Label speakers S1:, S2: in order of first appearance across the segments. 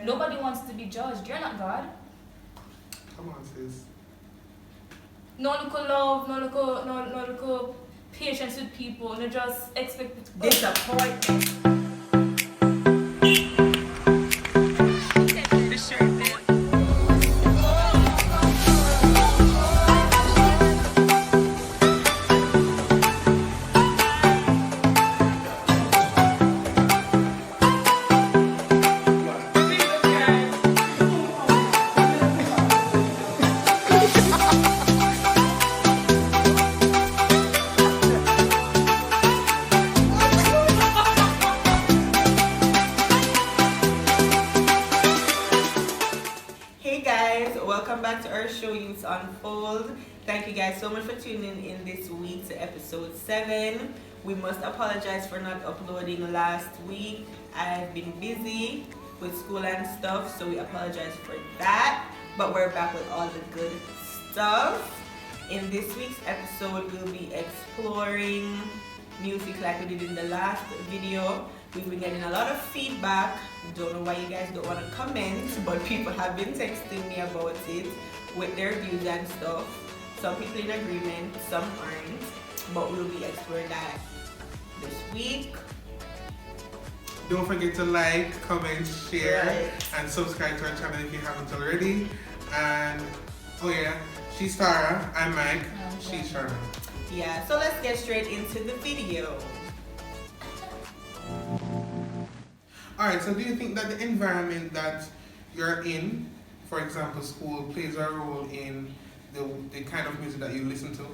S1: Nobody wants to be judged. You're not God.
S2: Come on, sis.
S1: No little love, no little patience with people. No just expect it to
S3: disappointment. Unfold. Thank you guys so much for tuning in this week to episode 7. We must apologize for not uploading last week. I've been busy with school and stuff, so we apologize for that. But we're back with all the good stuff. In this week's episode, we'll be exploring music like we did in the last video. We've been getting a lot of feedback. Don't know why you guys don't want to comment, but people have been texting me about it with their views and stuff. Some people in agreement, some aren't, but we'll be exploring that this week.
S2: Don't forget to like, comment, share, and subscribe to our channel if you haven't already. And oh yeah, she's Tara, I'm Mike, she's Sharma.
S3: Yeah, so let's get straight into the video.
S2: Alright, so do you think that the environment that you're in, for example school, plays a role in the kind of music that you listen to?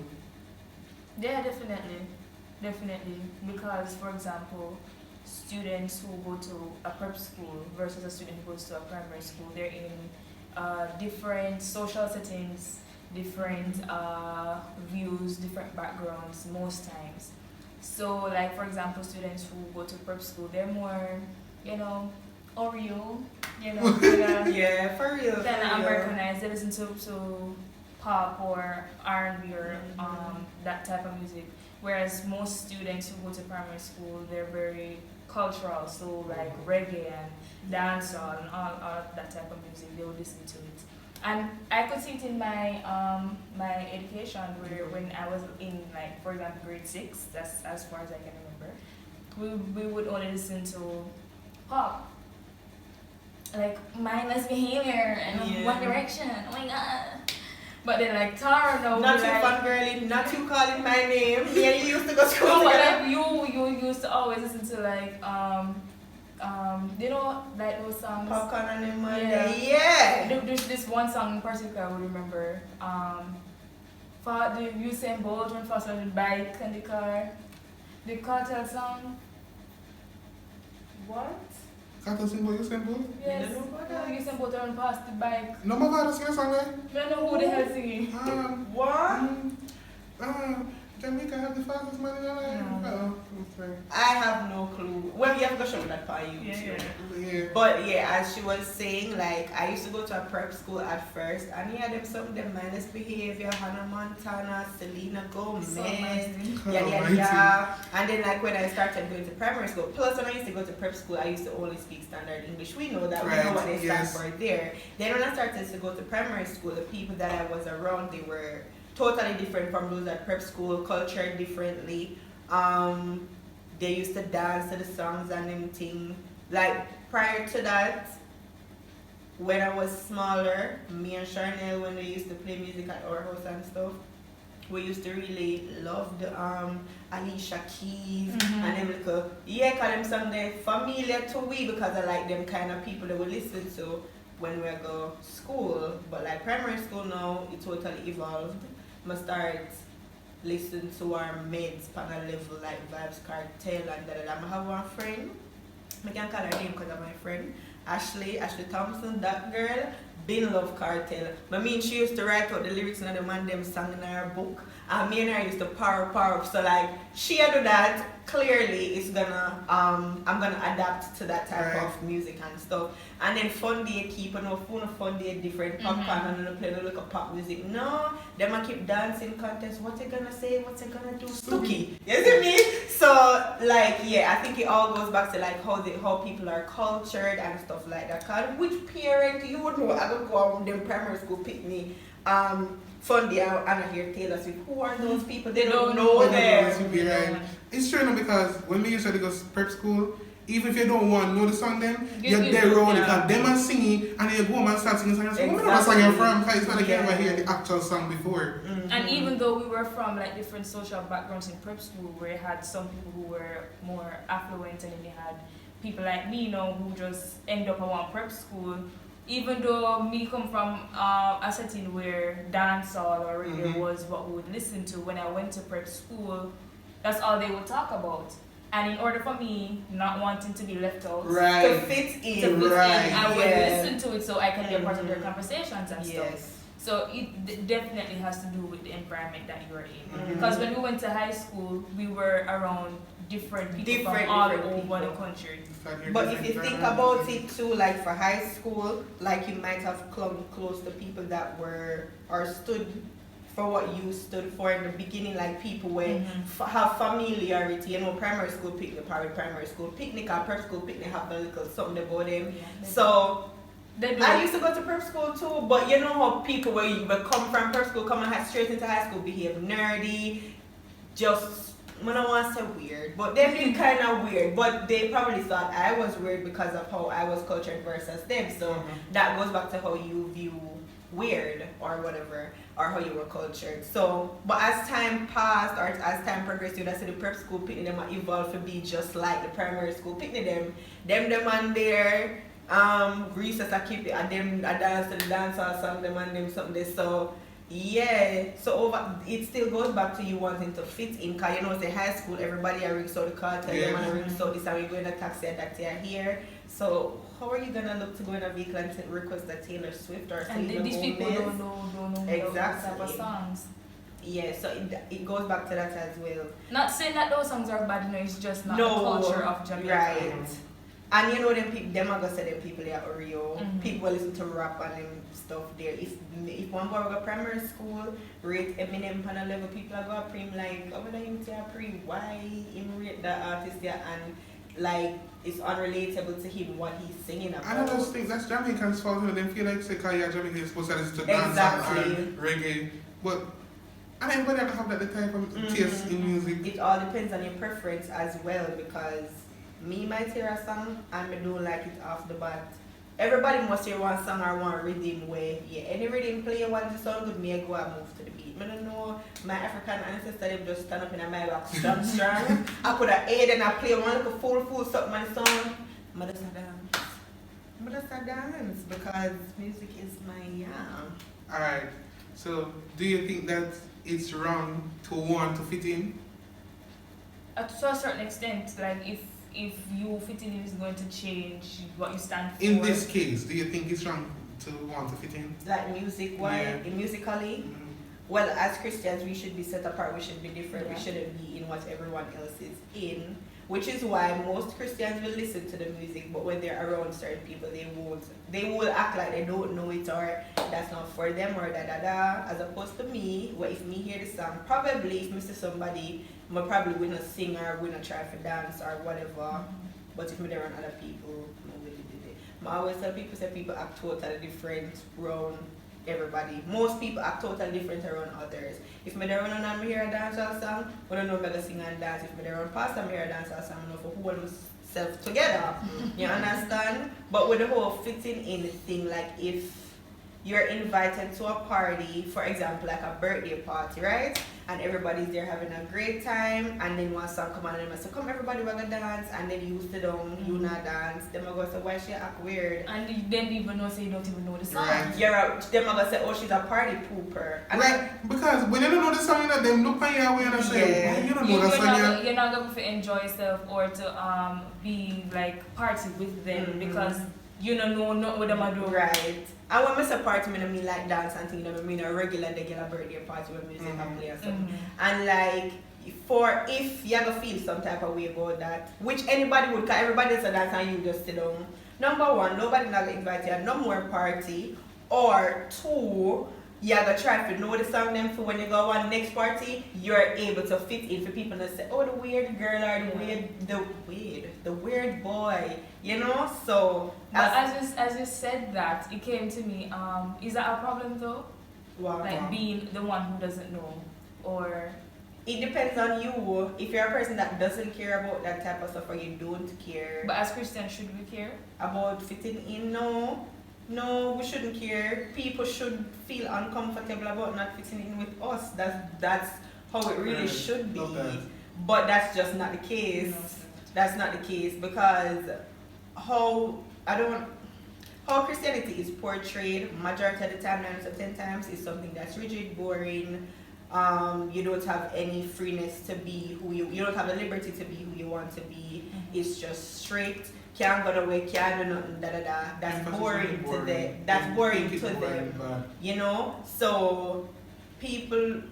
S1: Yeah, definitely. Because, for example, students who go to a prep school versus a student who goes to a primary school, they're in different social settings, different views, different backgrounds most times. So, like for example, students who go to prep school, they're more, Oreo,
S3: yeah, for real.
S1: Kind of Americanized. They listen to pop or R&B or that type of music. Whereas most students who go to primary school, they're very cultural. So like reggae and dancehall and all of that type of music, they will listen to it. And I could see it in my my education, where when I was in, like, for example, grade 6, that's as far as I can remember, we would only listen to pop. Like Mindless Behavior and One Direction. Oh my god. But then like Tara now,
S3: not too fun girly, not too calling my name. Yeah, you used to go to school.
S1: No, but like you used to always listen to like like those songs.
S3: Popcorn and them. Yeah.
S1: There's this one song in particular I would remember. For the Usain Bolt went fast on the bike and the car. The cartel song. What?
S2: Cartel symbol, Usain Bolt?
S1: Yes. Usain Bolt run past the bike.
S2: No, my father sing a song there.
S1: I don't know who the hell singing.
S3: What?
S2: Jamaica have the fastest man in the land.
S1: No.
S3: I have no clue. Well, you have to show me that part you
S2: Yeah.
S3: But yeah, as she was saying, like I used to go to a prep school at first, and some of them Mindless Behavior, Hannah Montana, Selena Gomez, yeah. And then like when I started going to primary school, plus when I used to go to prep school, I used to only speak standard English. We know that, we know what they stand for there. Then when I started to go to primary school, the people that I was around, they were totally different from those at prep school, cultured differently. They used to dance to the songs and everything. Like prior to that, when I was smaller, me and Charnel, when they used to play music at our house and stuff, we used to really love the Alicia Keys and them little, call them songs they're familiar to we, because I like them kind of people that we listen to when we go to school. But like primary school now, it totally evolved. I start listening to our meds on a level like Vibes Cartel and I have one friend, I can call her name because of my friend, Ashley Thompson, that girl, been love Cartel. I mean, she used to write out the lyrics in the man them song in her book, and me and her used to power up. So like, she do that, clearly it's gonna I'm gonna adapt to that type
S2: Right.
S3: of music and stuff. And then fun day keep on fun day different popcorn and then play a look of pop music. No, them I keep dancing contest. What they gonna say? What they gonna do? Stooky. You see me? So like yeah, I think it all goes back to like how people are cultured and stuff like that. Cause which parent you would know? I don't go out them primary school pick me. Fun day and I hear Taylor Swift. Who are those people? They don't know them.
S2: Right. It's true no, because when we used to go to prep school, even if you don't want to know the song them, you're there around it because them are singing and then you go home and start singing songs. Exactly. Where the song you're from? Because it's not like you ever hear the actual song before.
S1: And even though we were from like different social backgrounds in prep school, where you had some people who were more affluent and then you had people like me, you know, who just end up around prep school. Even though me come from a setting where dancehall or reggae was what we would listen to when I went to prep school, that's all they would talk about. And in order for me not wanting to be left out,
S3: to fit in,
S1: I would listen to it so I can be a part of their conversations and stuff. So it definitely has to do with the environment that you are in. Because when we went to high school, we were around different people from all over the country.
S3: But if you think about it too, like for high school, like you might have clung close to people that were or stood for what you stood for in the beginning, like people where have familiarity. You know, primary school picnic, primary school picnic, or prep school picnic have a little something about them. So I used to go to prep school too, but you know how people where you come from prep school, come and straight into high school, behave nerdy, just I don't want to say weird, but they be kind of weird. But they probably thought I was weird because of how I was cultured versus them. So that goes back to how you view weird or whatever, or how you were cultured. So, but as time passed or as time progressed, you see the prep school picnic them evolved to be just like the primary school picnic them and their recess I keep it and them I dance to the dance or song them and them something. So yeah, so it still goes back to you wanting to fit in, cause you know say high school everybody I ring so the car tell them and I ring so this and we go in a taxi and that they are here. So how are you gonna look to go in a vehicle and request a Taylor Swift or Selena
S1: and these
S3: Gomez?
S1: people don't know
S3: exactly
S1: type of songs.
S3: Yeah, so it goes back to that as well.
S1: Not saying that those songs are bad, you know, it's just not the culture of Jamaica.
S3: Right. And you know them are gonna say them people they are Oreo. People will listen to rap and them stuff there. If one boy go primary school, rate Eminem on a level, people are gonna prim like over there him say pre why him rate that artist there and like it's unrelatable to him what he's singing about.
S2: I know those things, that's Jamaicans' fault, you know, they feel like say Kaya Jamaican is supposed to listen to dancehall and reggae. But and everybody have to have that type of taste in music.
S3: It all depends on your preference as well, because me might hear a song and I don't like it off the bat. Everybody must hear one song or one rhythm where any rhythm play one sound good, me I go and move to the beat. I don't know, my African ancestors them just stand up in my back strong. I put an aid and I play one little full something on the song. I just dance because music is my
S2: Alright, so do you think that it's wrong to want to fit in?
S1: To a certain extent, like if you fit in, it's going to change what you stand for.
S2: In this case, do you think it's wrong to want to fit in?
S3: Like music-wise, musically? Well, as Christians, we should be set apart, we should be different, we shouldn't be in what everyone else is in. Which is why most Christians will listen to the music, but when they're around certain people, they won't. They will act like they don't know it or that's not for them or da. As opposed to me, where if me hear the song, probably if me see somebody, I probably will not sing or will not try to dance or whatever. But if me there around other people, I will do it. I always tell people, say people act totally different around everybody. Most people act totally different around others. If me there run and me hear a dancehall song, I don't know if I can sing and dance. If me there run past and me hear a dancehall song, I know for hold myself together. You understand? But with the whole fitting in thing, like if you're invited to a party, for example, like a birthday party, right? And everybody's there having a great time, and then one song come on and they say, come everybody we're gonna dance, and then you sit down, you not dance. Them are gonna say, why she act weird?
S1: And then even know say you don't even know the song.
S2: Right.
S3: Them are gonna say, oh, she's a party pooper. And
S2: right, because when you don't know the song, you know, them look on your way and say, why you don't know the song?
S1: You're not going to enjoy yourself or to be like party with them because you don't know not what them are doing.
S3: Right. And when I say party, I mean like dance and things, I mean a regular birthday party when music play or something. And like for if you ever feel some type of way about that, which anybody would, cause everybody is a dance and you just sit down. Number one, nobody not gonna invite you no more party. Or two, you gotta try to know the song them for when you go on next party, you're able to fit in for people that say, oh, the weird girl or the weird boy, you know. So
S1: but as you said that, it came to me. Is that a problem though?
S3: Wow.
S1: Like being the one who doesn't know, or
S3: it depends on you. If you're a person that doesn't care about that type of stuff, or you don't care.
S1: But as Christians, should we care
S3: About fitting in? No, we shouldn't care. People should feel uncomfortable about not fitting in with us. That's how it really should be. But that's just not the case. That's not the case because how Christianity is portrayed majority of the time, 9 out of 10 times, is something that's rigid, boring. You don't have any freeness to be who you don't have the liberty to be who you want to be. It's just strict. Can't go away, can't do nothing, That's boring to them. That's boring to them. You know? So people,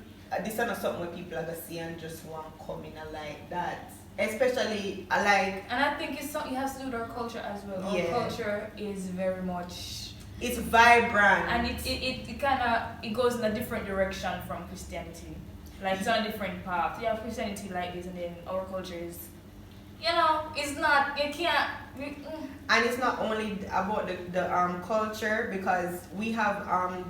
S3: this is not something where people are gonna see and just want to come in and like that. Especially like,
S1: and I think it's something it has to do with our culture as well. Our culture is very much,
S3: it's vibrant,
S1: and it kind of it goes in a different direction from Christianity. Like it's on a different path. You have Christianity like this, and then our culture is, you know, it's not. You can't.
S3: And it's not only about the culture, because we have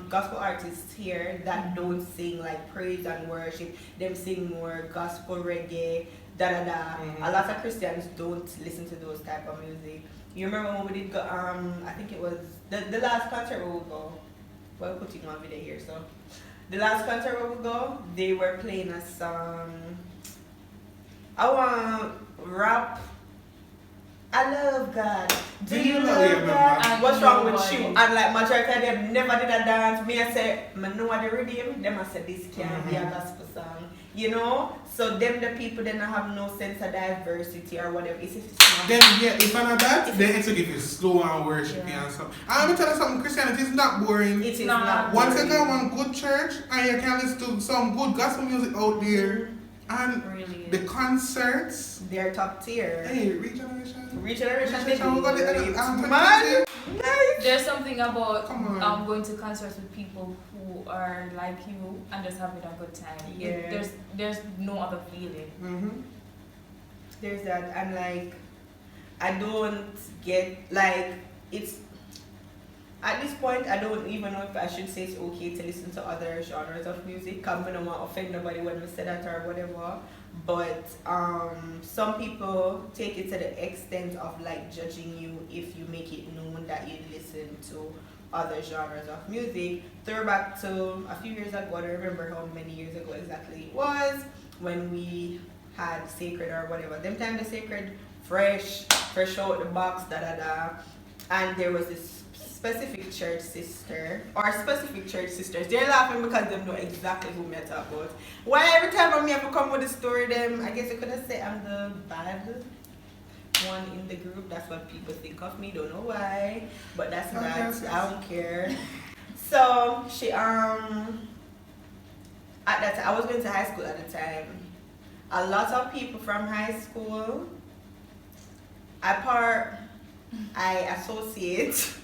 S3: gospel artists here that don't sing like praise and worship. Them sing more gospel reggae. A lot of Christians don't listen to those type of music. You remember when we did go, I think it was the last concert where we go. Well, we're putting one video here, so the last concert where we go, they were playing a song. I want rap. I love God. Do you love God? What's wrong with you? And like majority of them never did a dance. Me I say, I know what the rhythm. Them I say this can't be a gospel song. You know? So them the people then have no sense of diversity or whatever.
S2: Then if I know that, then it's to give you slow and worship and stuff. I'm gonna tell you something, Christianity is not boring.
S3: It is not
S2: boring. Once you go
S3: boring.
S2: one good church and you can listen to some good gospel music out there. And
S1: really
S2: the concerts,
S3: they're top tier.
S2: Hey, Regeneration.
S3: Man,
S1: there's something about going to concerts with people who are like you and just having a good time.
S3: Yeah.
S1: There's no other feeling.
S2: Mm-hmm.
S3: There's that, and like I don't get like it's. At this point, I don't even know if I should say it's okay to listen to other genres of music. I don't want to offend nobody when we say that or whatever. But some people take it to the extent of like judging you if you make it known that you listen to other genres of music. Throwback to a few years ago, I don't remember how many years ago exactly it was, when we had Sacred or whatever. Them time the Sacred fresh out the box, and there was this specific church sister or specific church sisters. They're laughing because they know exactly who me talk about. Why every time I have to come with a story, them I guess you could have said I'm the bad one in the group. That's what people think of me. Don't know why, but that's not. I don't care. So she at that time, I was going to high school at the time. A lot of people from high school, I associate.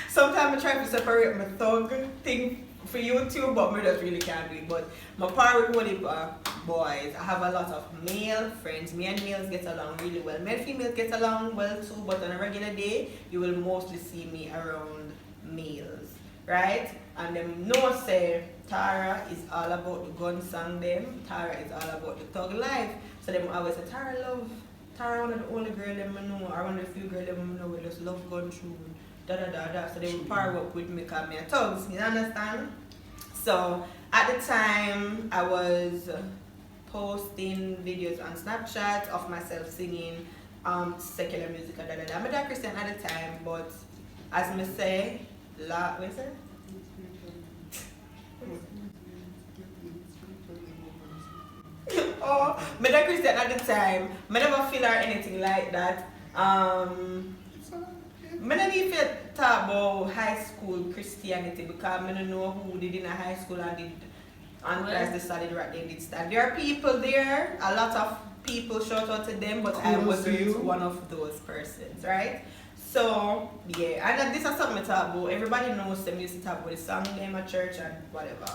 S3: Sometimes I try to separate my thug thing for YouTube, but I just really can't do it. But my part with boys, I have a lot of male friends. Me and males get along really well. Male females get along well too, but on a regular day, you will mostly see me around males, right? And them know say Tara is all about the gun song them. Tara is all about the thug life. So them always say Tara one of the only girl them I know, or one of the few girls them I know with just love gun tune. So they would power up with me because me a thugs, you understand? So at the time I was posting videos on Snapchat of myself singing secular music and I'm a Christian at the time, but as me say, what is it? Oh, I'm a Christian at the time. I never feel or anything like that. I don't even talk about high school Christianity because I don't know who did in a high school and did on Christ the solid rock they did stand. There are people there, a lot of people shout out to them, but I wasn't one of those persons, right? So yeah, and this is something I talk about. Everybody knows them used to talk about the song in my church and whatever.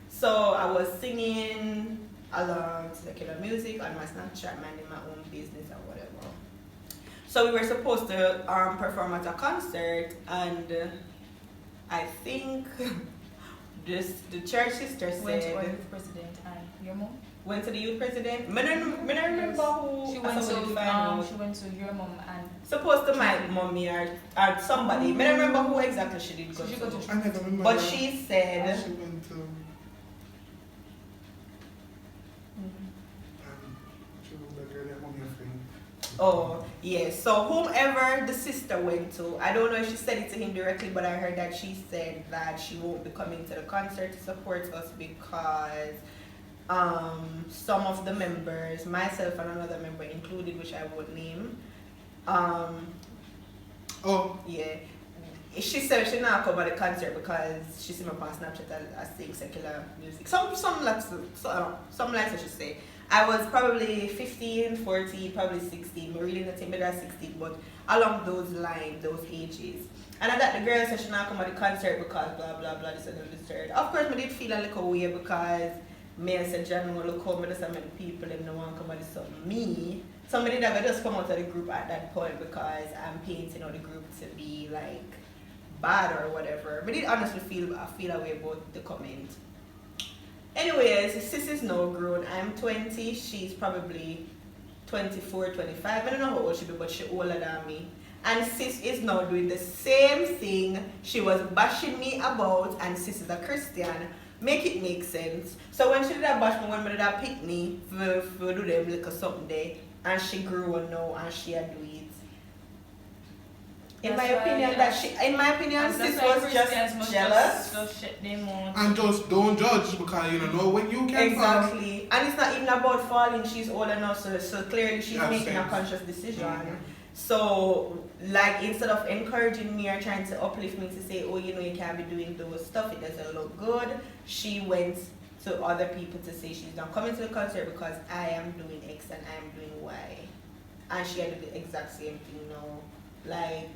S3: So I was singing along to secular music on my Snapchat, minding my own business or whatever. So we were supposed to perform at a concert, and I think the church sister said.
S1: Went to our youth president and your mom.
S3: Went to the youth president. I don't remember who.
S1: She went to your mom and.
S3: Supposed to my mommy or somebody. I don't remember who exactly she did go to.
S2: I never remember.
S3: But she said.
S2: She went to.
S3: Oh, yes. So whomever the sister went to, I don't know if she said it to him directly, but I heard that she said that she won't be coming to the concert to support us because some of the members, myself and another member included, which I won't name, yeah. She said she not come at the concert because she see me on Snapchat as sing secular music. Some likes I should say. I was probably 15, 14, probably 16. I really not think better 16, but along those lines, those ages. And I thought the girl said she not come at the concert because blah blah blah this and this third. Of course, I did feel a little weird because me and said John will look home with so many people and no one come at this me. Somebody that just come out of the group at that point because I'm painting out the group to be like bad or whatever. But I did honestly feel a way about the comment. Anyways, sis is now grown. I'm 20, she's probably 24, 25. I don't know how old she be, but she's older than me. And sis is now doing the same thing she was bashing me about, and sis is a Christian. Make it make sense. So when she did that bash me, when she did that pick me for do them little something there, and she grew now and she had do it. In my opinion, sis was just jealous.
S2: And just don't judge because you don't know when you can
S3: exactly. Fall. And it's not even about falling. She's old enough, so clearly she's making a conscious decision. Mm-hmm. So, like, instead of encouraging me or trying to uplift me to say, oh, you know, you can't be doing those stuff, it doesn't look good, she went to other people to say she's not coming to the concert because I am doing X and I am doing Y. And she had to do the exact same thing now. Like,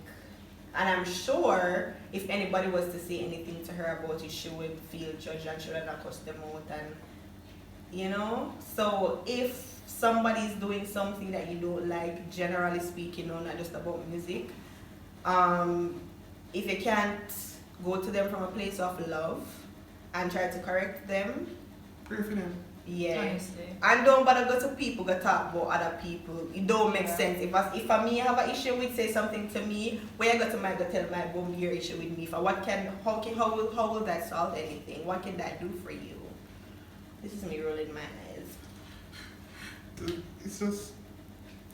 S3: and I'm sure if anybody was to say anything to her about it, she would feel judged and she would have cussed them out. And, you know, so if somebody's doing something that you don't like, generally speaking, not just about music, if you can't go to them from a place of love and try to correct them,
S2: pray for them.
S3: Yeah.
S1: Honestly.
S3: And don't bother go to people, go talk about other people. It don't make sense. If I me have an issue with say something to me, where I go to my go tell my boom your issue with me. How will that solve anything? What can that do for you? This is me rolling my eyes.
S2: It's just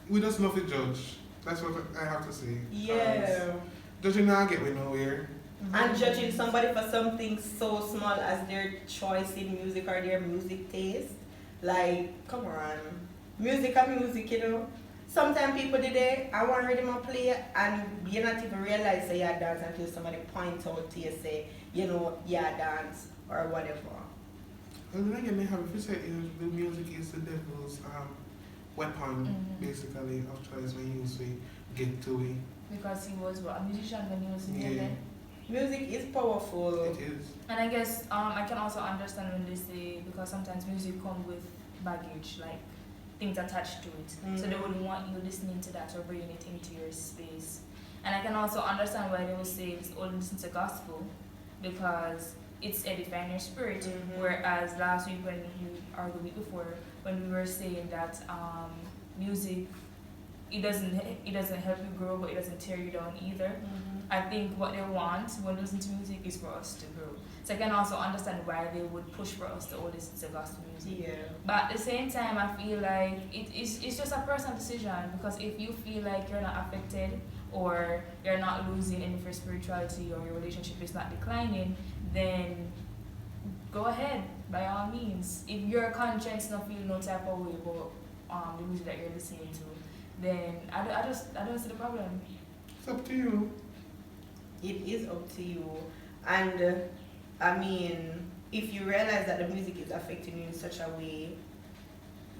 S2: we just love to judge. That's what I have to say.
S3: Yeah.
S2: Judging now get we nowhere.
S3: Mm-hmm. And judging somebody for something so small as their choice in music or their music taste, like, come on, music and music, you know. Sometimes people did it, I want to rhythm and play, and you not even realize that you dance until somebody point out to you, say, you know, yeah, dance or whatever.
S2: Well, then again, they have if you say the music is the devil's weapon, basically, of choice when you say get to it.
S1: Because he was a musician when he was in England.
S3: Music is powerful.
S2: It is.
S1: And I guess I can also understand when they say, because sometimes music comes with baggage, like things attached to it. So they wouldn't want you listening to that or bringing it into your space. And I can also understand why they would say it's only listen to gospel, because it's edifying your spirit. Whereas last week or the week before, when we were saying that music, it doesn't help you grow, but it doesn't tear you down either. I think what they want when they listen to music is for us to grow. So I can also understand why they would push for us to all listen to gospel music. Yeah. But at the same time, I feel like it's just a personal decision, because if you feel like you're not affected or you're not losing any of your spirituality or your relationship is not declining, then go ahead, by all means. If your conscience not feel no type of way about the music that you're listening to, then I don't see the problem.
S2: It's up to you.
S3: It is up to you. And I mean, if you realize that the music is affecting you in such a way,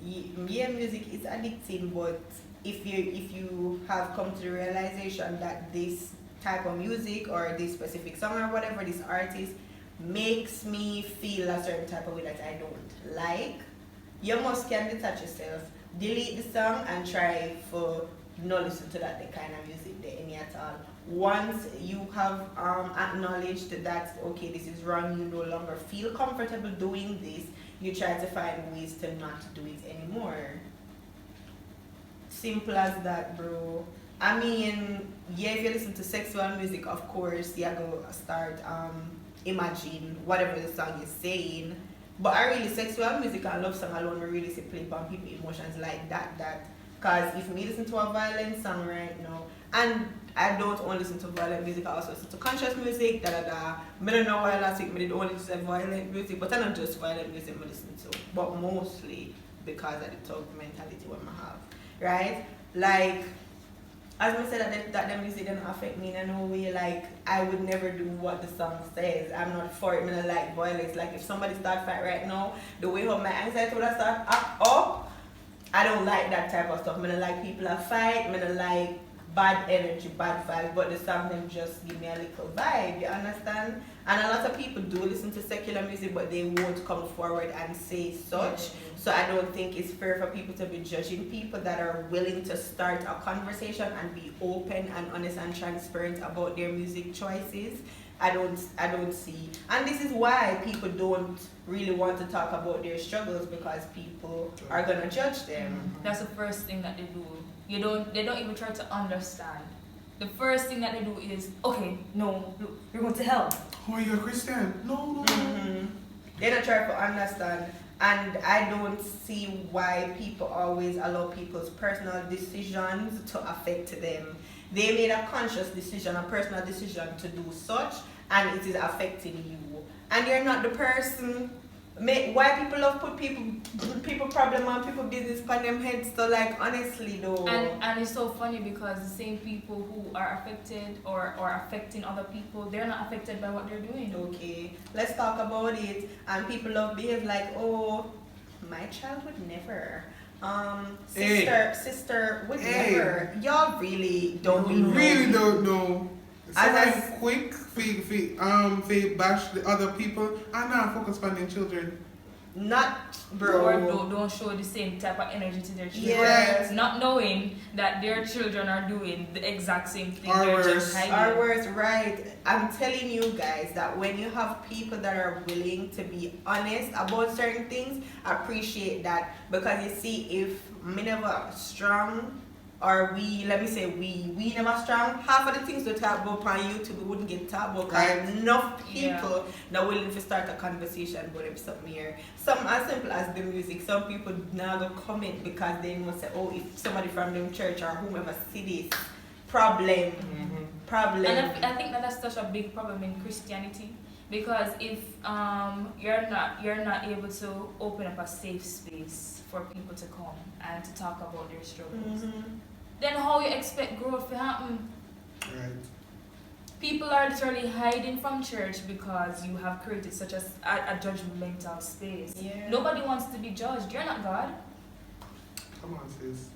S3: yeah, music is addicting, but if you have come to the realization that this type of music or this specific song or whatever, this artist makes me feel a certain type of way that I don't like, you must can detach yourself, delete the song and try for not listen to that the kind of music there any at all. Once you have acknowledged that okay, this is wrong, you no longer feel comfortable doing this, you try to find ways to not do it anymore. Simple as that, bro. I mean, yeah, if you listen to sexual music, of course, you're going to start imagine whatever the song is saying. But I really, sexual music and love song alone, we really say play on people emotions like that. Because if me listen to a violent song right now, and I don't only listen to violent music, I also listen to conscious music, I don't know why last week I did only listen to violent music, but I not just violent music I listen to, but mostly because of the thug mentality what I have, right? Like, as I said that the music didn't affect me in no way, like, I would never do what the song says. I'm not for it, I don't like violence. Like, if somebody start fight right now, the way how my anxiety would start up, I don't like that type of stuff. I don't like people that fight, I don't like bad energy, bad vibes, but the song them just give me a little vibe, you understand? And a lot of people do listen to secular music, but they won't come forward and say such. So I don't think it's fair for people to be judging people that are willing to start a conversation and be open and honest and transparent about their music choices. I don't see. And this is why people don't really want to talk about their struggles, because people are gonna judge them.
S1: That's the first thing that they do. They don't even try to understand. The first thing that they do is, okay, no, you're going to hell.
S2: Oh, you're a Christian. No.
S3: They don't try to understand. And I don't see why people always allow people's personal decisions to affect them. They made a conscious decision, a personal decision to do such, and it is affecting you. And you're not the person. Why people love put people problem on people business on them heads, so like honestly though.
S1: And it's so funny because the same people who are affected or affecting other people, they're not affected by what they're doing.
S3: Okay, let's talk about it. And people love behave like, oh, my child would never. Sister would never. Y'all really don't know.
S2: Really don't know. So quick they bash the other people and now focus on their children.
S3: Not, bro.
S1: Or don't show the same type of energy to their children.
S3: Yes.
S1: Not knowing that their children are doing the exact same thing.
S2: Or
S1: they're
S2: worse.
S1: just hiding.
S3: Our words, right. I'm telling you guys that when you have people that are willing to be honest about certain things, appreciate that. Because you see, if me never strong, or we never strong, half of the things we talk about on YouTube we wouldn't get talked about, because enough people that willing to start a conversation about them something here. Something as simple as the music. Some people now go comment because they know say, oh, if somebody from them church or whomever see this problem.
S1: And I think that's such a big problem in Christianity, because if you're not able to open up a safe space for people to come and to talk about their struggles, then how you expect growth to happen?
S2: Right.
S1: People are literally hiding from church because you have created such a judgmental space.
S3: Yeah.
S1: Nobody wants to be judged. You're not God.
S2: Come on, sis.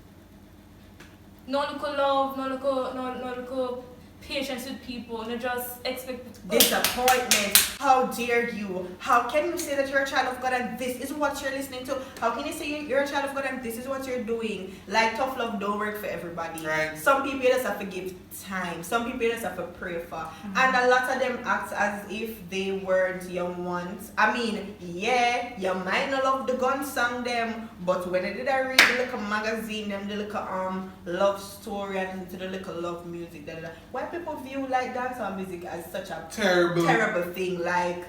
S1: No little love, no little patience with people, no just expect
S3: disappointment. How dare you? How can you say that you're a child of God and this is what you're listening to? How can you say you're a child of God and this is what you're doing? Like, tough love don't work for everybody.
S2: Right.
S3: Some people just have to give time. Some people just have to pray for. And a lot of them act as if they weren't young ones. I mean, yeah, you might not love the gun song them, but when I did I read the little magazine, them the little love story and the little love music, why people view like dancehall music as such a terrible thing? Like,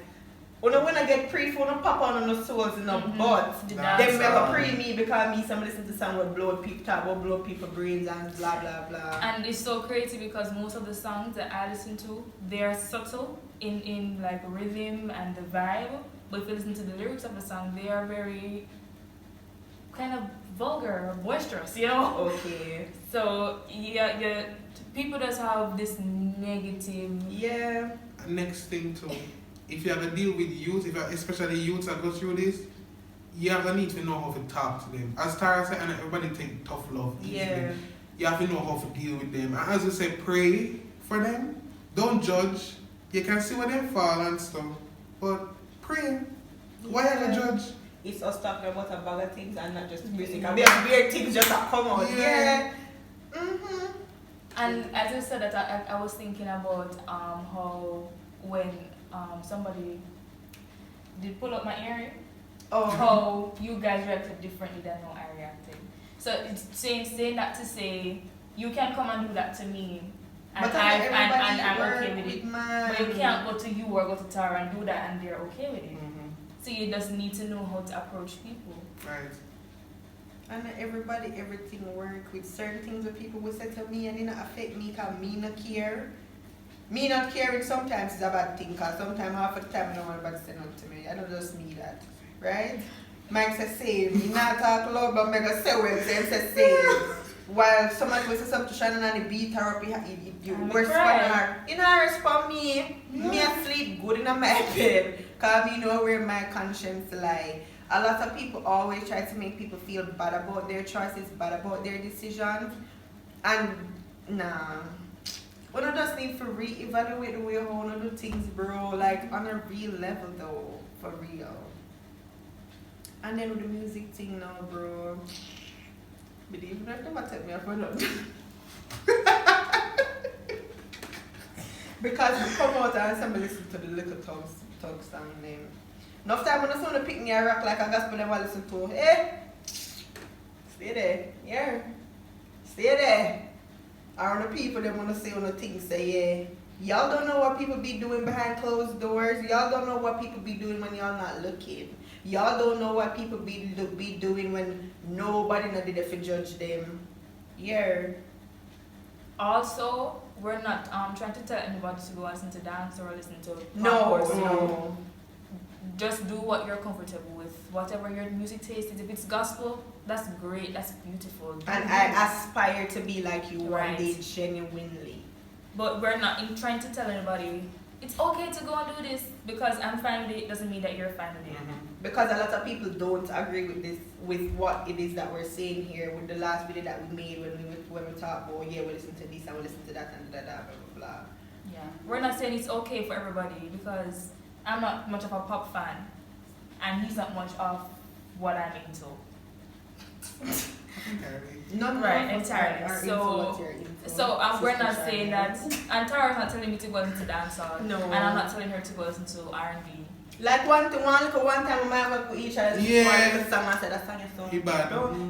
S3: when I get pre for no pop on the souls in the butt, them never pre me because me some listen to song with blow people talk about blow people brains and blah blah blah.
S1: And it's so crazy because most of the songs that I listen to, they're subtle in like rhythm and the vibe, but if you listen to the lyrics of the song, they are very kind of vulgar or boisterous, you know?
S3: Okay.
S1: So people just have this negative.
S3: Yeah.
S2: Next thing too, if you have to deal with youth, especially youths that go through this, you have to need to know how to talk to them. As Tara said, and everybody take tough love easily.
S3: Yeah.
S2: You have to know how to deal with them. And as you say, pray for them. Don't judge. You can see where they fall and stuff. But pray. Why have to judge?
S3: It's us talking about a bag of things and not just music. And we have weird things just that come out. Yeah. Mm-hmm.
S1: And as you said that, I was thinking about how when somebody did pull up my earring, how you guys reacted differently than how I reacted. So it's saying that to say you can come and do that to me, and I'm okay with it. But you can't go to you or go to Tara and do that and they're okay with it.
S2: Mm-hmm.
S1: So you just need to know how to approach people.
S2: Right.
S3: And everything work with certain things that people will say to me and it not affect me because me not care. Me not caring sometimes is a bad thing because sometimes half of the time I don't want anybody to say nothing to me. I don't just need that. Right? Mike says same. Me not talk loud but I'm going to say what I'm saying same. While somebody will say something to Shannon and beat her up, you respond her. You know, respond me. Yeah. Me asleep good in my bed. Because I know where my conscience lie. A lot of people always try to make people feel bad about their choices, bad about their decisions. And nah. We don't just need to reevaluate the way how we do things, bro. Like on a real level though. For real. And then with the music thing now, bro. But even if they might take me up or not. Because we come out and somebody listen to the Little Tug song name. Enough time when someone pick me a rock like a gospel they want to listen to. Hey! Stay there. Yeah. Stay there. Or the people that want to say on the things say, yeah. Y'all don't know what people be doing behind closed doors. Y'all don't know what people be doing when y'all not looking. Y'all don't know what people be doing when nobody not did it to judge them. Yeah.
S1: Also, we're not trying to tell anybody to go listen to dance or listen to
S3: no.
S1: Just do what you're comfortable with. Whatever your music taste is. If it's gospel, that's great. That's beautiful.
S3: And I aspire to be like you one day genuinely.
S1: But we're not trying to tell anybody it's okay to go and do this because I'm fine with it. Doesn't mean that you're fine with it.
S3: Mm-hmm. Because a lot of people don't agree with this, with what it is that we're saying here. With the last video that we made when we talk about we listen to this and we listen to that and blah blah blah blah.
S1: Yeah, we're not saying it's okay for everybody because I'm not much of a pop fan, and he's not much of what I'm into. Entirely. So we're not saying that, and Tara's not telling me to go listen to dancehall, and I'm not telling her to go listen to R&B.
S3: Like one time we might have put each other the song and said that song is so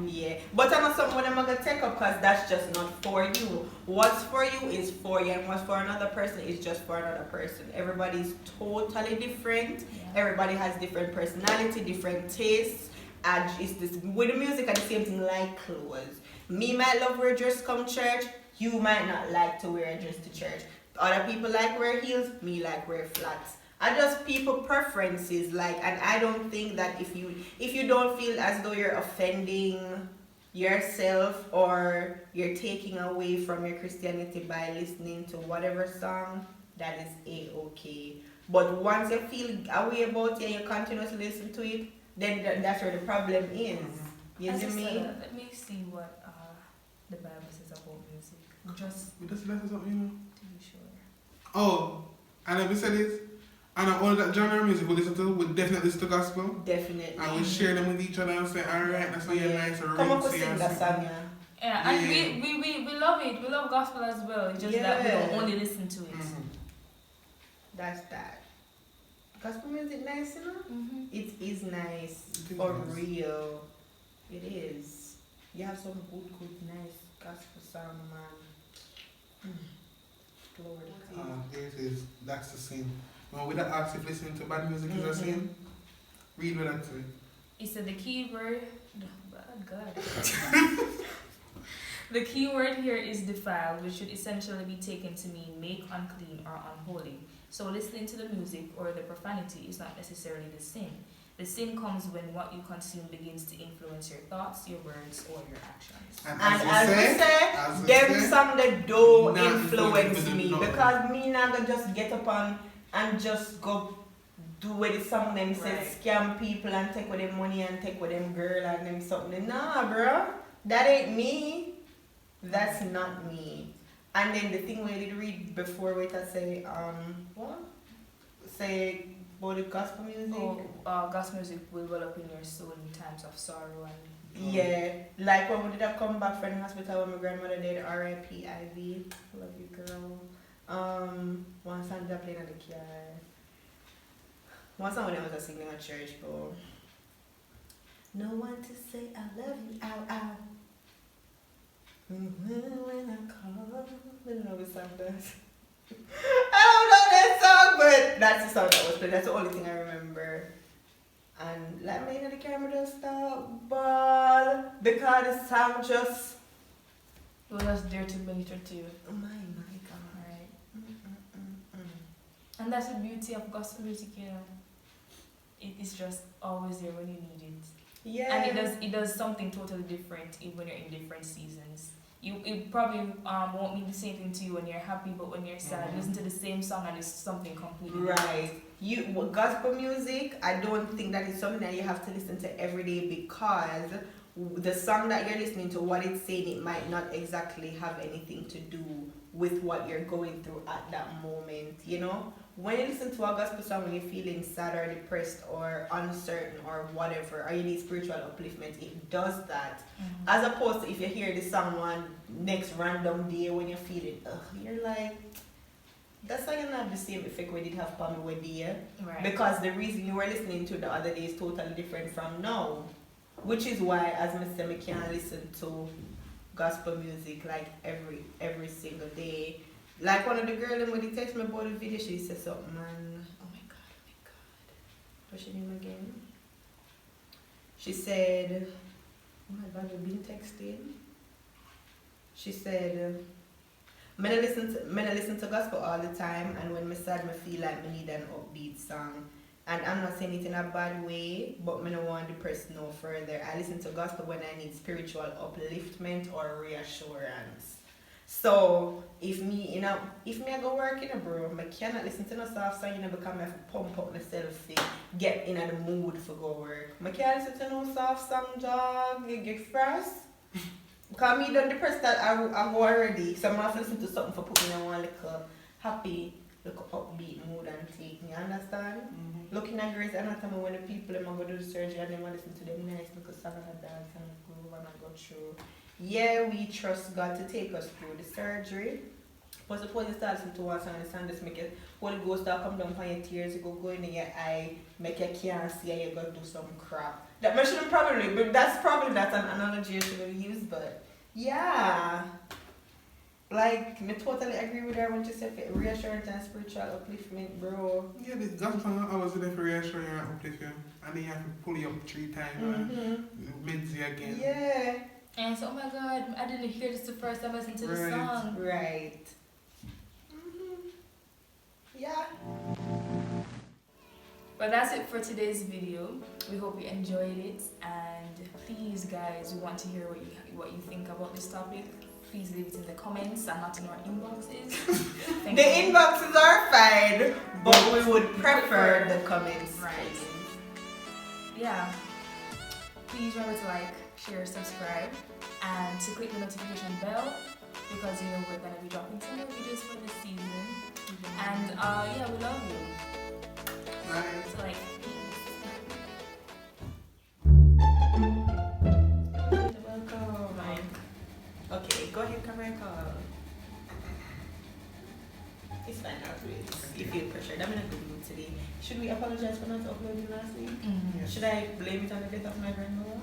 S3: yeah. But I'm not something I'm gonna take up because that's just not for you. What's for you is for you, and what's for another person is just for another person. Everybody's totally different. Yeah. Everybody has different personality, different tastes. And it's this with the music and the same thing like clothes. Me might love wear dress come church. You might not like to wear a dress to church. Other people like wear heels. Me like wear flats. I just people preferences like, and I don't think that if you don't feel as though you're offending yourself or you're taking away from your Christianity by listening to whatever song, that is a-okay. But once you feel a way about it and you continuously listen to it, then that's where the problem is. You see me?
S1: Let me see what the Bible says about music. Just
S2: let us something, you know.
S1: To be sure.
S2: Oh, and let me say this. And all that genre of music we listen to, we definitely listen to gospel.
S3: Definitely.
S2: And we share them with each other and say, alright, that's why you're nice or
S3: come up with sing that song,
S1: yeah. And we love it. We love gospel as well. It's just that we don't only listen to it.
S2: Mm-hmm.
S3: That's that. Gospel music nice, you know?
S1: Mm-hmm.
S3: It is nice. For real. It is. You have some good, nice gospel song, man. Glory to God.
S2: There it is. That's the same. When we don't ask if listening to bad music is the same, read what that say.
S1: It said the key word. Oh, God. The key word here is defiled, which should essentially be taken to mean make unclean or unholy. So listening to the music or the profanity is not necessarily the sin. The sin comes when what you consume begins to influence your thoughts, your words, or your actions.
S3: And as we say, them some that don't influence me. Because me not gonna just get up and just go do with the song them say
S1: Right.
S3: scam people and take with them money and take with them girl and them something. Nah, bro. That ain't me. That's not me. And then the thing where I did read before where I say, what? Say about the gospel music.
S1: Gospel music will well up in your soul in times of sorrow and.
S3: Yeah, like when we did have come back from the hospital when my grandmother did R.I.P. Ivy. Love you, girl. One song that playing in the car. One song when I was singing at church, bro. No one to say I love you, ow, ow. When I call, I don't know what song does. I don't know that song, but that's the song that was played. That's the only thing I remember. And let me in the camera just stop ball because the song just.
S1: It was just there to minister to you.
S3: Oh my God.
S1: Right. And that's the beauty of gospel music, you know. It is just always there when you need it.
S3: Yeah.
S1: And it does something totally different when you're in different seasons. It probably won't mean the same thing to you when you're happy, but when you're sad, you listen to the same song and it's something completely
S3: Right. Gospel music, I don't think that is something that you have to listen to every day because the song that you're listening to, what it's saying, it might not exactly have anything to do with what you're going through at that moment, you know? When you listen to a gospel song when you're feeling sad or depressed or uncertain or whatever, or you need spiritual upliftment, it does that.
S1: Mm-hmm.
S3: As opposed to if you hear the song one next random day when you're feeling, you're like, that's not gonna have the same effect we did have Pammy with the
S1: Right.
S3: because the reason you were listening to the other day is totally different from now. Which is why, as I said, I can't listen to gospel music like every single day. Like one of the girls when they text me about the video, she said something, man. Oh my god. What's your name again? She said, oh my god, we've been texting. She said, I listen to gospel all the time, and when I sad, I feel like I need an upbeat song. And I'm not saying it in a bad way, but I don't want the person no further. I listen to gospel when I need spiritual upliftment or reassurance. So if me I go work bro, I cannot listen to no soft song, because I have to pump up myself to get in the mood for go work. I can't listen to no soft song jog, get fresh. Because me done the person that I go already, so I'm have to listen to something for putting in one little happy, little upbeat mood and take me, understand? Mm-hmm. Looking at Grey's Anatomy when the people them go do the surgery and then I listen to them nice because song and dance and groove and I go through. Yeah, we trust God to take us through the surgery. But suppose you start listening to one song and the song just make it Holy Ghost start come down from your tears, you go in your eye, make you can't see and you go do some crap. That shouldn't probably, but that's an analogy you should use, but yeah. Like, I totally agree with her when she said reassurance and spiritual upliftment, bro.
S2: Yeah, the gospel I was there for reassure you and uplift you. And then you have to pull you up 3 times and mince you again.
S3: Yeah.
S1: And so, oh my god, I didn't hear this the first time I listened to the song.
S3: Right. Yeah.
S1: But that's it for today's video. We hope you enjoyed it, and please guys, we want to hear what you think about this topic. Please leave it in the comments and not in our inboxes.
S3: The inboxes are fine, but we would prefer the comments.
S1: Right. Yeah. Please remember to like, share, subscribe, and to click the notification bell because we're gonna be dropping some more videos for this season. And yeah, we love you.
S2: Bye.
S1: So like,
S3: Welcome.
S1: bye.
S3: Okay, go ahead, come and call. It's fine now, please. You feel pressured. I'm in a good mood today. Should we apologize for not uploading last week?
S1: Mm-hmm.
S2: Yes.
S3: Should I blame it on the death of my grandmother?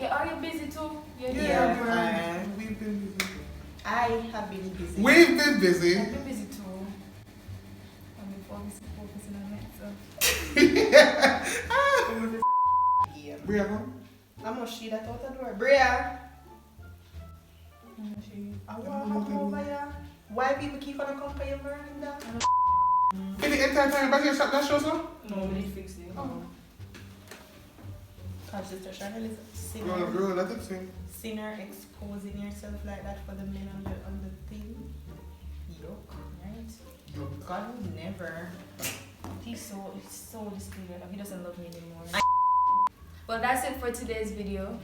S1: Yeah, are you busy too?
S3: Yeah,
S2: man. We've been busy.
S3: I have been busy.
S2: We've been busy.
S1: I've been busy too. I've been focusing on myself.
S3: Yeah.
S2: Bria, come.
S3: I'm gonna see that out the door. Bria! I
S2: don't
S3: want
S2: know
S3: to come over here. Why people keep on coming for your veranda?
S2: Can the entire time back here shop that show, sir?
S1: No, we need to fix it.
S3: Oh. Cause Sister Chanel is
S2: Girl, that's a thing.
S3: sinner exposing yourself like that for the men on the thing. Yuck, right? God would never.
S1: He's so disappointed. He doesn't love me anymore. Well, that's it for today's video.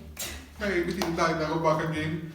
S2: Hey, we need to go back again.